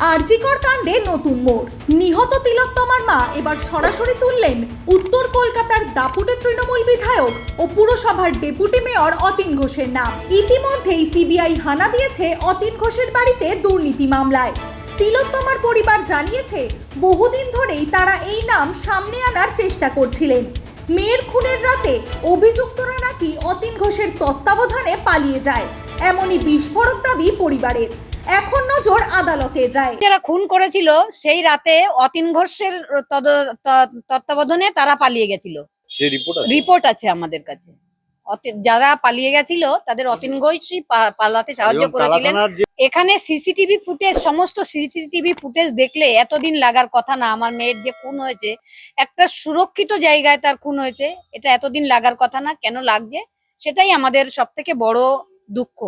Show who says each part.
Speaker 1: আরজিকর কাণ্ডে নতুন মোড়। নিহত তিলোত্তমার মা এবার সরাসরি তুললেন উত্তর কলকাতার দাপুটে তৃণমূল বিধায়ক ও পুরসভার ডেপুটি মেয়র অতীন ঘোষের নাম। ইতিমধ্যেই সিবিআই হানা দিয়েছে অতীন ঘোষের বাড়িতে দুর্নীতি মামলায়। তিলোত্তমার পরিবার জানিয়েছে, বহুদিন ধরেই তারা এই নাম সামনে আনার চেষ্টা করছিলেন। মেয়ের খুনের রাতে অভিযুক্তরা নাকি অতীন ঘোষের তত্ত্বাবধানে পালিয়ে যায়, এমনই বিস্ফোরক দাবি পরিবারের। এখন নজর আদালতের রায়।
Speaker 2: যারা খুন করেছিল সেই রাতে অতীন ঘোষের তত্ত্বাবধানে তারা পালিয়ে গেছিল।
Speaker 3: সেই
Speaker 2: রিপোর্ট আছে আমাদের কাছে। যারা পালিয়ে গেছিল তাদের অতীন ঘোষই পালাতে সাহায্য করেছিলেন। এখানে সিসিটিভি ফুটেজ, সমস্ত সিসিটিভি ফুটেজ দেখলে এতদিন লাগার কথা না। আমার মেয়ের যে খুন হয়েছে একটা সুরক্ষিত জায়গায় তার খুন হয়েছে, এটা এতদিন লাগার কথা না। কেন লাগছে সেটাই আমাদের সব থেকে বড় দুঃখ।